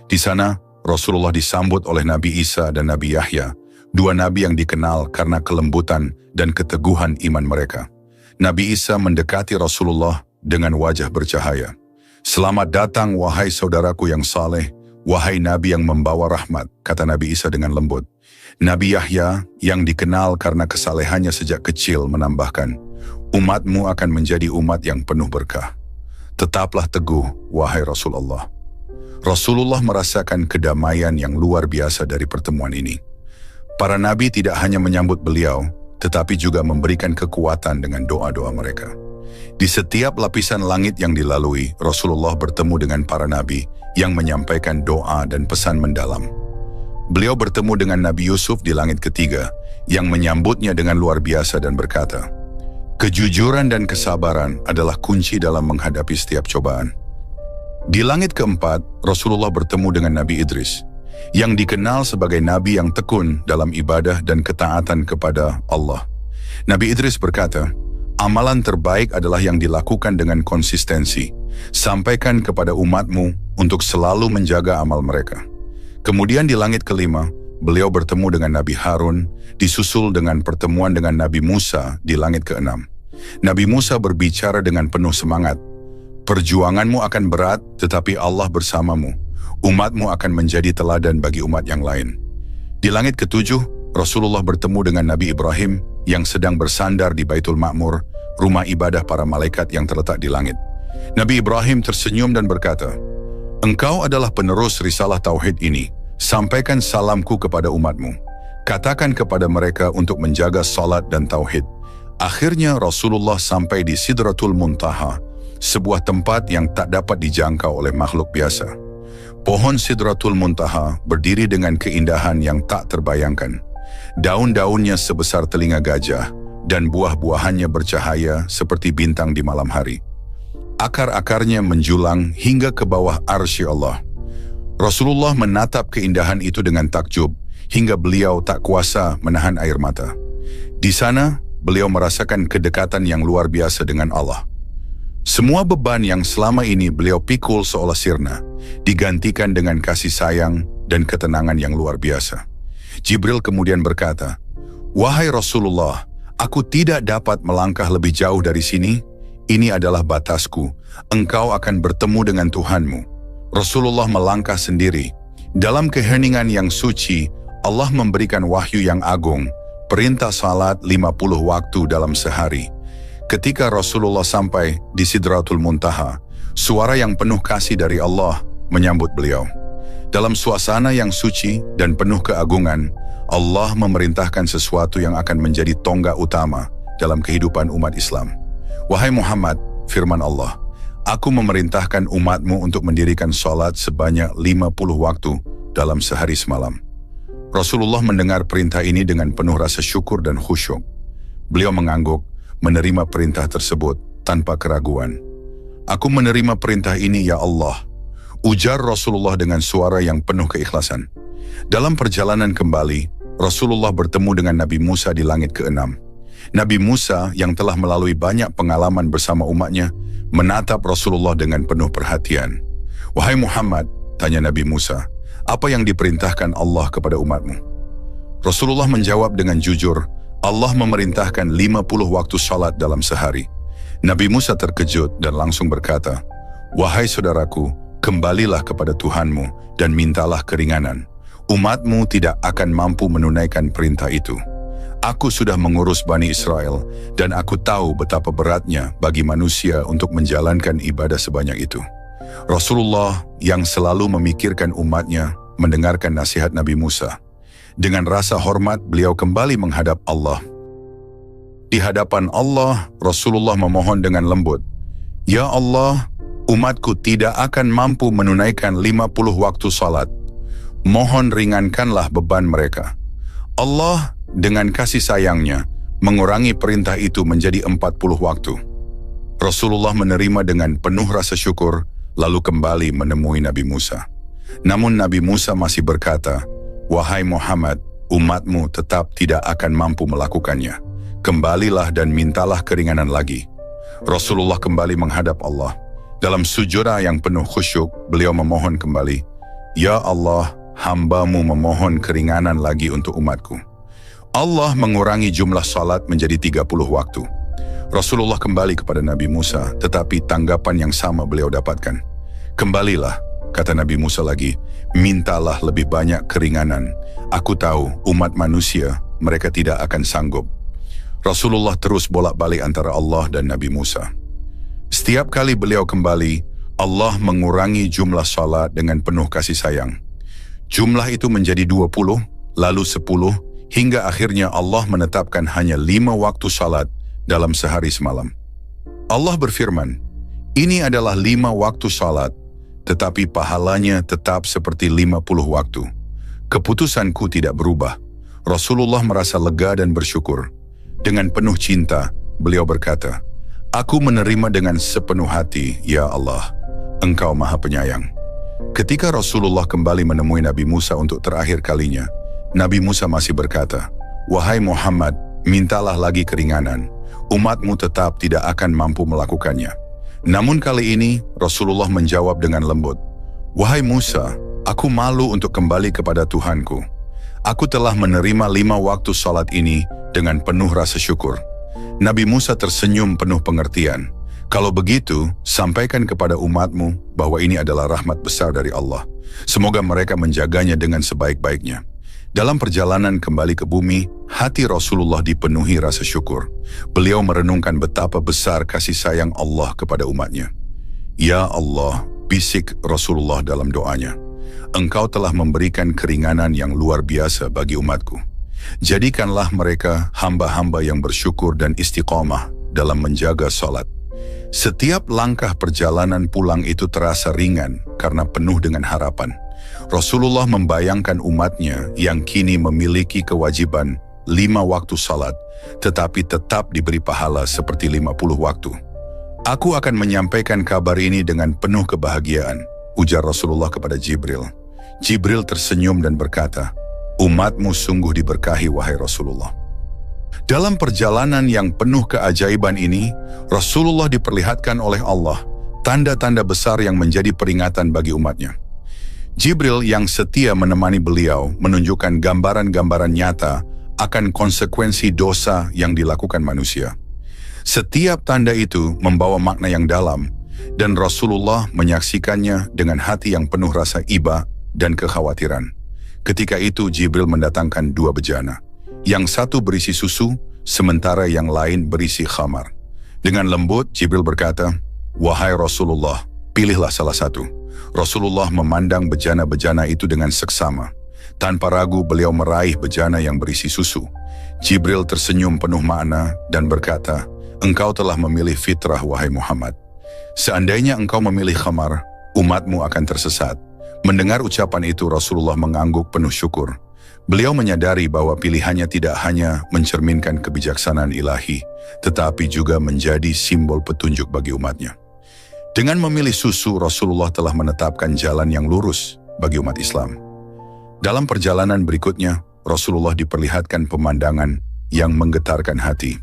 Di sana, Rasulullah disambut oleh Nabi Isa dan Nabi Yahya, dua nabi yang dikenal karena kelembutan dan keteguhan iman mereka. Nabi Isa mendekati Rasulullah dengan wajah bercahaya. "Selamat datang wahai saudaraku yang saleh, wahai nabi yang membawa rahmat," kata Nabi Isa dengan lembut. Nabi Yahya yang dikenal karena kesalehannya sejak kecil menambahkan, "Umatmu akan menjadi umat yang penuh berkah. Tetaplah teguh, wahai Rasulullah." Rasulullah merasakan kedamaian yang luar biasa dari pertemuan ini. Para nabi tidak hanya menyambut beliau, tetapi juga memberikan kekuatan dengan doa-doa mereka. Di setiap lapisan langit yang dilalui, Rasulullah bertemu dengan para nabi yang menyampaikan doa dan pesan mendalam. Beliau bertemu dengan Nabi Yusuf di langit ketiga, yang menyambutnya dengan luar biasa dan berkata, "Kejujuran dan kesabaran adalah kunci dalam menghadapi setiap cobaan." Di langit keempat, Rasulullah bertemu dengan Nabi Idris, yang dikenal sebagai nabi yang tekun dalam ibadah dan ketaatan kepada Allah. Nabi Idris berkata, "Amalan terbaik adalah yang dilakukan dengan konsistensi. Sampaikan kepada umatmu untuk selalu menjaga amal mereka." Kemudian di langit kelima, beliau bertemu dengan Nabi Harun, disusul dengan pertemuan dengan Nabi Musa di langit keenam. Nabi Musa berbicara dengan penuh semangat, "Perjuanganmu akan berat, tetapi Allah bersamamu. Umatmu akan menjadi teladan bagi umat yang lain." Di langit ketujuh, Rasulullah bertemu dengan Nabi Ibrahim yang sedang bersandar di Baitul Ma'mur, rumah ibadah para malaikat yang terletak di langit. Nabi Ibrahim tersenyum dan berkata, "Engkau adalah penerus risalah tauhid ini. Sampaikan salamku kepada umatmu. Katakan kepada mereka untuk menjaga salat dan tauhid." Akhirnya Rasulullah sampai di Sidratul Muntaha, sebuah tempat yang tak dapat dijangkau oleh makhluk biasa. Pohon Sidratul Muntaha berdiri dengan keindahan yang tak terbayangkan. Daun-daunnya sebesar telinga gajah, dan buah-buahannya bercahaya seperti bintang di malam hari. Akar-akarnya menjulang hingga ke bawah arsy Allah. Rasulullah menatap keindahan itu dengan takjub, hingga beliau tak kuasa menahan air mata. Di sana, beliau merasakan kedekatan yang luar biasa dengan Allah. Semua beban yang selama ini beliau pikul seolah sirna, digantikan dengan kasih sayang dan ketenangan yang luar biasa. Jibril kemudian berkata, "Wahai Rasulullah, aku tidak dapat melangkah lebih jauh dari sini. Ini adalah batasku. Engkau akan bertemu dengan Tuhanmu." Rasulullah melangkah sendiri. Dalam keheningan yang suci, Allah memberikan wahyu yang agung, perintah salat 50 waktu dalam sehari. Ketika Rasulullah sampai di Sidratul Muntaha, suara yang penuh kasih dari Allah menyambut beliau. Dalam suasana yang suci dan penuh keagungan, Allah memerintahkan sesuatu yang akan menjadi tonggak utama dalam kehidupan umat Islam. "Wahai Muhammad," firman Allah, "Aku memerintahkan umatmu untuk mendirikan salat sebanyak 50 waktu dalam sehari semalam." Rasulullah mendengar perintah ini dengan penuh rasa syukur dan khusyuk. Beliau mengangguk, menerima perintah tersebut tanpa keraguan. "Aku menerima perintah ini, ya Allah," ujar Rasulullah dengan suara yang penuh keikhlasan. Dalam perjalanan kembali, Rasulullah bertemu dengan Nabi Musa di langit keenam. Nabi Musa yang telah melalui banyak pengalaman bersama umatnya, menatap Rasulullah dengan penuh perhatian. "Wahai Muhammad," tanya Nabi Musa, "apa yang diperintahkan Allah kepada umatmu?" Rasulullah menjawab dengan jujur, "Allah memerintahkan 50 waktu salat dalam sehari." Nabi Musa terkejut dan langsung berkata, "Wahai saudaraku, kembalilah kepada Tuhanmu dan mintalah keringanan. Umatmu tidak akan mampu menunaikan perintah itu. Aku sudah mengurus Bani Israel dan aku tahu betapa beratnya bagi manusia untuk menjalankan ibadah sebanyak itu." Rasulullah yang selalu memikirkan umatnya mendengarkan nasihat Nabi Musa. Dengan rasa hormat, beliau kembali menghadap Allah. Di hadapan Allah, Rasulullah memohon dengan lembut, "Ya Allah, umatku tidak akan mampu menunaikan 50 waktu salat. Mohon ringankanlah beban mereka." Allah dengan kasih sayangnya mengurangi perintah itu menjadi 40 waktu. Rasulullah menerima dengan penuh rasa syukur, lalu kembali menemui Nabi Musa. Namun Nabi Musa masih berkata, "Wahai Muhammad, umatmu tetap tidak akan mampu melakukannya. Kembalilah dan mintalah keringanan lagi." Rasulullah kembali menghadap Allah. Dalam sujudah yang penuh khusyuk, beliau memohon kembali, "Ya Allah, hamba-Mu memohon keringanan lagi untuk umatku." Allah mengurangi jumlah salat menjadi 30 waktu. Rasulullah kembali kepada Nabi Musa, tetapi tanggapan yang sama beliau dapatkan. "Kembalilah," kata Nabi Musa lagi, "mintalah lebih banyak keringanan. Aku tahu umat manusia, mereka tidak akan sanggup." Rasulullah terus bolak-balik antara Allah dan Nabi Musa. Setiap kali beliau kembali, Allah mengurangi jumlah salat dengan penuh kasih sayang. Jumlah itu menjadi 20, lalu 10, hingga akhirnya Allah menetapkan hanya 5 waktu salat dalam sehari semalam. Allah berfirman, "Ini adalah 5 waktu salat, tetapi pahalanya tetap seperti 50 waktu. Keputusanku tidak berubah." Rasulullah merasa lega dan bersyukur. Dengan penuh cinta, beliau berkata, "Aku menerima dengan sepenuh hati, ya Allah. Engkau Maha Penyayang." Ketika Rasulullah kembali menemui Nabi Musa untuk terakhir kalinya, Nabi Musa masih berkata, "Wahai Muhammad, mintalah lagi keringanan. Umatmu tetap tidak akan mampu melakukannya." Namun kali ini Rasulullah menjawab dengan lembut, "Wahai Musa, aku malu untuk kembali kepada Tuhanku. Aku telah menerima 5 waktu salat ini dengan penuh rasa syukur." Nabi Musa tersenyum penuh pengertian. "Kalau begitu, sampaikan kepada umatmu bahwa ini adalah rahmat besar dari Allah. Semoga mereka menjaganya dengan sebaik-baiknya." Dalam perjalanan kembali ke bumi, hati Rasulullah dipenuhi rasa syukur. Beliau merenungkan betapa besar kasih sayang Allah kepada umatnya. "Ya Allah," bisik Rasulullah dalam doanya, "Engkau telah memberikan keringanan yang luar biasa bagi umatku. Jadikanlah mereka hamba-hamba yang bersyukur dan istiqamah dalam menjaga salat." Setiap langkah perjalanan pulang itu terasa ringan karena penuh dengan harapan. Rasulullah membayangkan umatnya yang kini memiliki kewajiban 5 waktu salat, tetapi tetap diberi pahala seperti 50 waktu. "Aku akan menyampaikan kabar ini dengan penuh kebahagiaan," ujar Rasulullah kepada Jibril. Jibril tersenyum dan berkata, "Umatmu sungguh diberkahi, wahai Rasulullah." Dalam perjalanan yang penuh keajaiban ini, Rasulullah diperlihatkan oleh Allah tanda-tanda besar yang menjadi peringatan bagi umatnya. Jibril yang setia menemani beliau menunjukkan gambaran-gambaran nyata akan konsekuensi dosa yang dilakukan manusia. Setiap tanda itu membawa makna yang dalam, dan Rasulullah menyaksikannya dengan hati yang penuh rasa iba dan kekhawatiran. Ketika itu Jibril mendatangkan 2 bejana. Yang satu berisi susu, sementara yang lain berisi khamar. Dengan lembut Jibril berkata, "Wahai Rasulullah, pilihlah salah satu." Rasulullah memandang bejana-bejana itu dengan seksama. Tanpa ragu beliau meraih bejana yang berisi susu. Jibril tersenyum penuh makna dan berkata, "Engkau telah memilih fitrah, wahai Muhammad. Seandainya engkau memilih khamar, umatmu akan tersesat." Mendengar ucapan itu Rasulullah mengangguk penuh syukur. Beliau menyadari bahwa pilihannya tidak hanya mencerminkan kebijaksanaan ilahi, tetapi juga menjadi simbol petunjuk bagi umatnya. Dengan memilih susu, Rasulullah telah menetapkan jalan yang lurus bagi umat Islam. Dalam perjalanan berikutnya, Rasulullah diperlihatkan pemandangan yang menggetarkan hati.